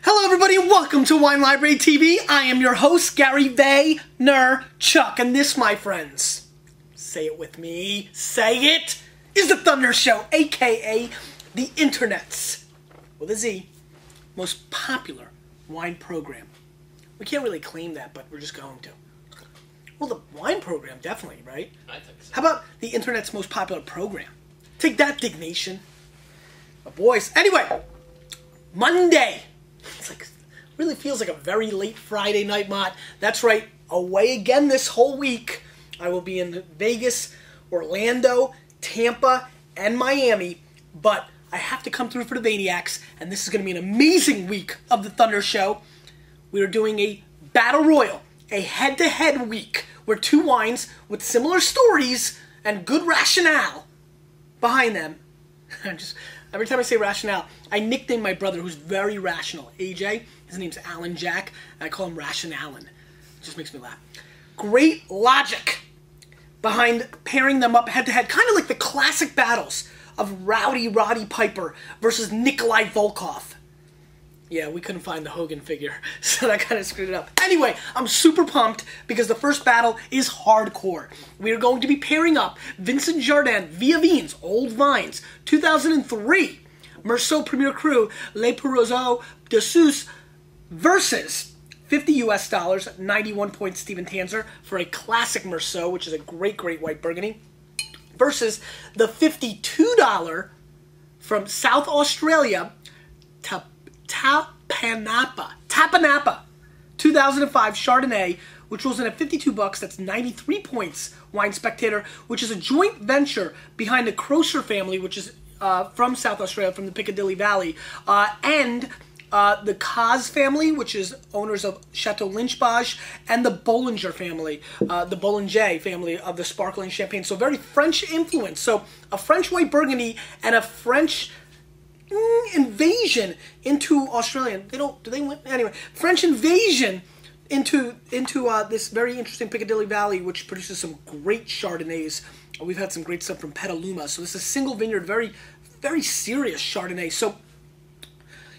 Hello everybody and welcome to Wine Library TV. I am your host, Gary Vaynerchuk, and this, my friends, say it with me, say it, is the Thunder Show, aka the internet's, with a Z, most popular wine program. We can't really claim that, but we're just going to. Well, the wine program, definitely, right? I think so. How about the internet's most popular program? Take that, Dignation. My boys. Anyway, Monday. It's like, really feels like a very late Friday night, Mott. That's right, away again this whole week. I will be in Vegas, Orlando, Tampa, and Miami, but I have to come through for the Vaniacs, and this is going to be an amazing week of the Thunder Show. We are doing a Battle Royal, a head-to-head week, where two wines with similar stories and good rationale behind them. Every time I say rationale, I nickname my brother, who's very rational, AJ. His name's Alan Jack, and I call him Rationalin. It just makes me laugh. Great logic behind pairing them up head-to-head, kind of like the classic battles of Rowdy Roddy Piper versus Nikolai Volkov. Yeah, we couldn't find the Hogan figure, so that kind of screwed it up. Anyway, I'm super pumped because the first battle is hardcore. We are going to be pairing up Vincent Girardin Via Vines, Old Vines, 2003, Merceau Premier Cru, Le Perrozeau de Suisse versus $50 US, 91 points Steven Tanzer for a classic Merceau, which is a great, great white Burgundy, versus the $52 from South Australia, Tapanappa 2005 Chardonnay, which rolls in at $52. That's 93 points. Wine Spectator, which is a joint venture behind the Crocer family, which is from South Australia, from the Piccadilly Valley, and the Caz family, which is owners of Chateau Lynchbage, and the Bollinger family, the Bollinger family of the sparkling champagne. So very French influence. So a French white Burgundy and a French invasion into Australia. Do they win? Anyway, French invasion into this very interesting Piccadilly Valley, which produces some great Chardonnays. We've had some great stuff from Petaluma. So this is a single vineyard, very, very serious Chardonnay. So,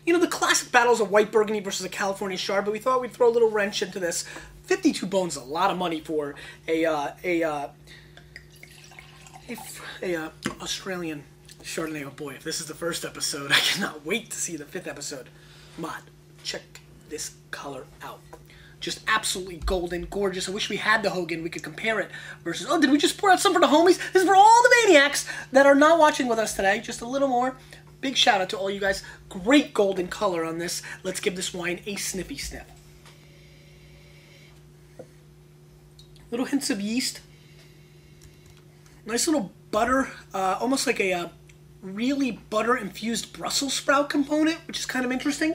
you know, the classic battles of white Burgundy versus a California Chard, but we thought we'd throw a little wrench into this. 52 bones is a lot of money for a Australian Chardonnay. Oh boy, if this is the first episode, I cannot wait to see the 5th episode. Mod, check this color out. Just absolutely golden, gorgeous. I wish we had the Hogan. We could compare it versus... Oh, did we just pour out some for the homies? This is for all the maniacs that are not watching with us today. Just a little more. Big shout out to all you guys. Great golden color on this. Let's give this wine a sniffy sniff. Little hints of yeast. Nice little butter. Almost like a really butter-infused Brussels sprout component, which is kind of interesting.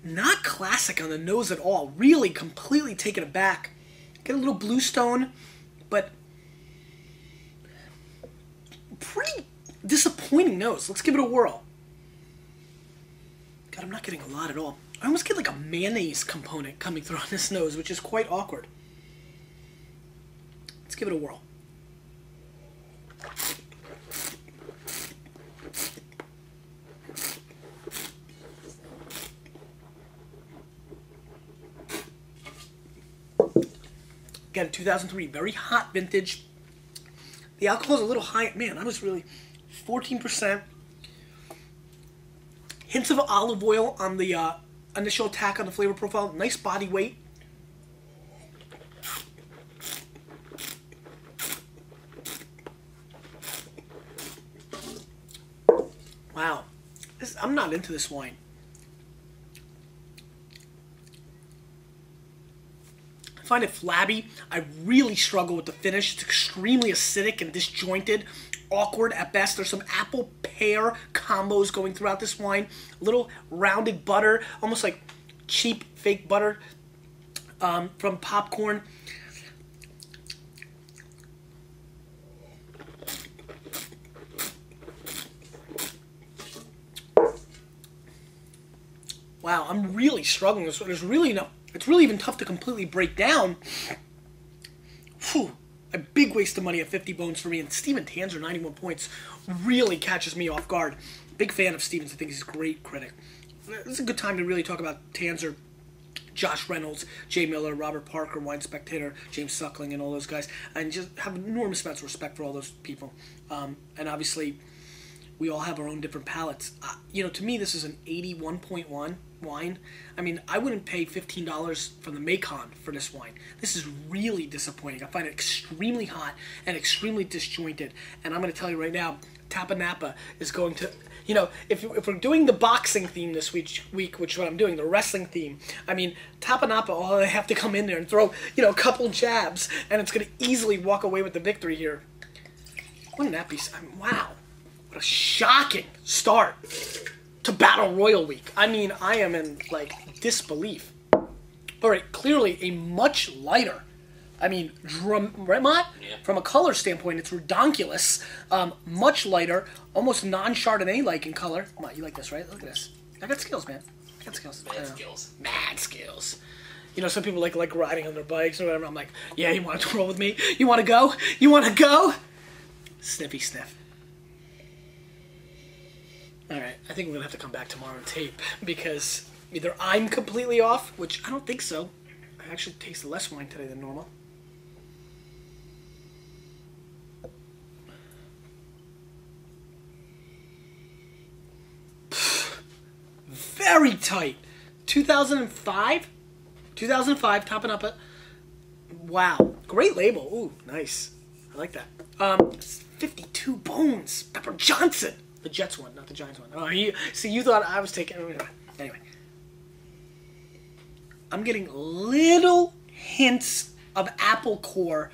Not classic on the nose at all. Really completely taken aback. Get a little bluestone, but pretty disappointing nose. Let's give it a whirl. God, I'm not getting a lot at all. I almost get like a mayonnaise component coming through on this nose, which is quite awkward. Let's give it a whirl. Again, 2003, very hot vintage. The alcohol is a little high. Man, I was really 14%. Hints of olive oil on the initial attack on the flavor profile. Nice body weight. Wow. I'm not into this wine. I find it flabby. I really struggle with the finish. It's extremely acidic and disjointed, awkward at best. There's some apple-pear combos going throughout this wine. A little rounded butter, almost like cheap fake butter from popcorn. Wow, I'm really struggling with this. There's really no... It's really even tough to completely break down. Whew. A big waste of money at 50 bones for me. And Steven Tanzer, 91 points, really catches me off guard. Big fan of Steven's. I think he's a great critic. this is a good time to really talk about Tanzer, Josh Reynolds, Jay Miller, Robert Parker, Wine Spectator, James Suckling, and all those guys, and just have enormous amounts of respect for all those people. And obviously, we all have our own different palates. To me, this is an 81.1 wine. I mean, I wouldn't pay $15 from the Macon for this wine. This is really disappointing. I find it extremely hot and extremely disjointed. And I'm going to tell you right now, Tapanappa is going to... if we're doing the boxing theme this week, which is what I'm doing, the wrestling theme, I mean, Tapanappa, all they have to come in there and throw, a couple jabs, and it's going to easily walk away with the victory here. Wouldn't that be... wow. What a shocking start to Battle Royal Week. I mean, I am in, disbelief. All right, clearly a much lighter... I mean, right, Mott? Yeah. From a color standpoint, it's redonkulous. Much lighter, almost non-Chardonnay-like in color. Mott, you like this, right? Look at this. I got skills, man. I got skills. Mad skills. Mad skills. Some people like riding on their bikes or whatever. I'm like, yeah, you want to roll with me? You want to go? You want to go? Sniffy sniff. All right, I think we're going to have to come back tomorrow and tape because either I'm completely off, which I don't think so. I actually tasted less wine today than normal. Very tight. 2005? 2005, Tapanappa. Wow. Great label. Ooh, nice. I like that. 52 bones. Pepper Johnson. The Jets one, not the Giants one. Oh, you thought I was taking... Anyway. I'm getting little hints of apple core.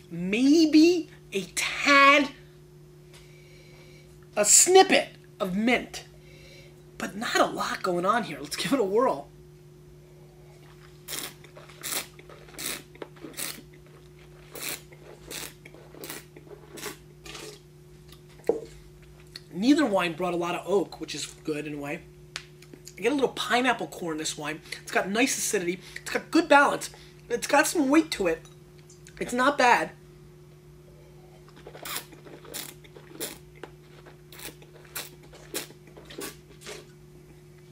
Maybe a tad... a snippet of mint. But not a lot going on here. Let's give it a whirl. Neither wine brought a lot of oak, which is good in a way. I get a little pineapple core in this wine. It's got nice acidity. It's got good balance. It's got some weight to it. It's not bad.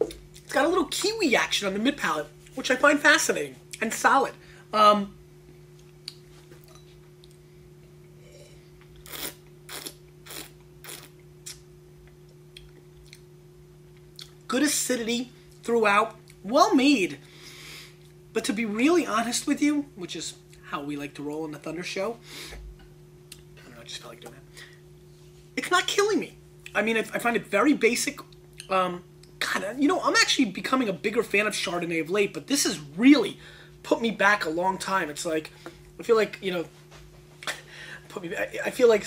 It's got a little kiwi action on the mid palate, which I find fascinating and solid. Good acidity throughout, well made. But to be really honest with you, which is how we like to roll in the Thunder Show, I don't know, I just felt like doing that. It's not killing me. I mean, I find it very basic. I'm actually becoming a bigger fan of Chardonnay of late, but this has really put me back a long time. It's like, I feel like, put me back. I feel like,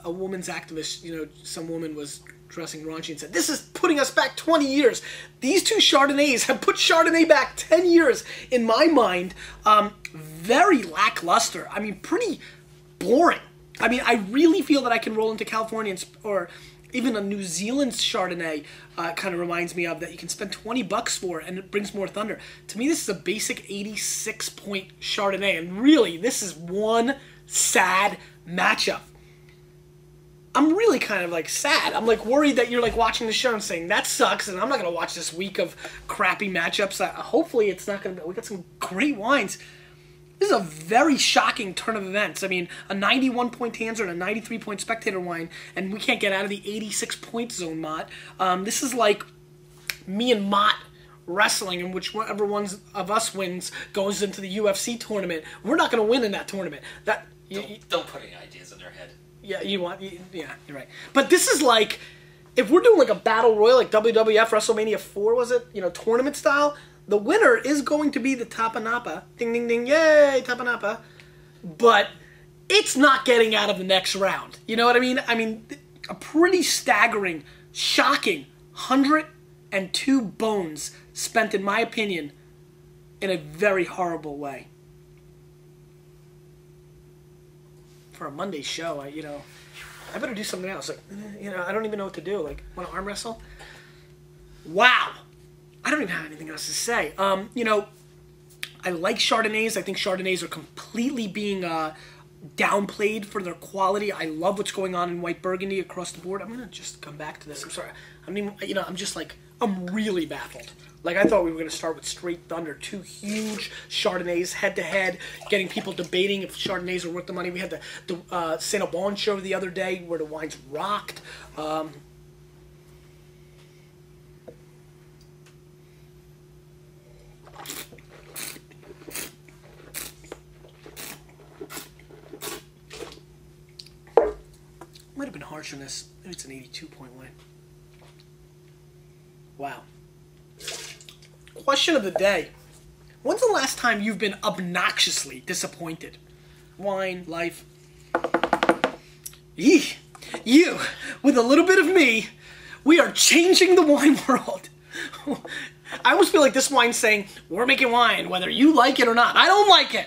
a woman's activist, some woman was dressing raunchy and said, this is putting us back 20 years. These two Chardonnays have put Chardonnay back 10 years in my mind. Very lackluster. I mean, pretty boring. I mean, I really feel that I can roll into California or even a New Zealand Chardonnay kind of reminds me of that you can spend $20 for and it brings more thunder. To me, this is a basic 86-point Chardonnay, and really, this is one sad matchup. I'm really kind of sad. I'm worried that you're watching the show and saying that sucks, and I'm not gonna watch this week of crappy matchups. Hopefully, it's not gonna. We got some great wines. This is a very shocking turn of events. I mean, a 91-point Tanzer and a 93-point Spectator wine, and we can't get out of the 86-point zone, Mott. This is like me and Mott wrestling, in whichever one of us wins goes into the UFC tournament. We're not going to win in that tournament. Don't put any ideas in their head. Yeah, yeah, you're right. But this is like, if we're doing a battle royal, like WWF WrestleMania 4, was it? Tournament style. The winner is going to be the Tapanappa. Ding, ding, ding. Yay, Tapanappa. But it's not getting out of the next round. You know what I mean? I mean, a pretty staggering, shocking 102 bones spent, in my opinion, in a very horrible way. For a Monday show, I better do something else. I don't even know what to do. Want to arm wrestle? Wow. I don't even have anything else to say. I like Chardonnays. I think Chardonnays are completely being downplayed for their quality. I love what's going on in white Burgundy across the board. I'm going to just come back to this. I'm sorry. I mean, you know, I'm really baffled. Like, I thought we were going to start with Straight Thunder, 2 huge Chardonnays head-to-head, getting people debating if Chardonnays are worth the money. We had the Saint Aubin show the other day where the wines rocked. Might have been harsh on this. Maybe it's an 82-point wine. Wow. Question of the day. When's the last time you've been obnoxiously disappointed? Wine, life. Yee. You, with a little bit of me, we are changing the wine world. I almost feel like this wine's saying, we're making wine, whether you like it or not. I don't like it.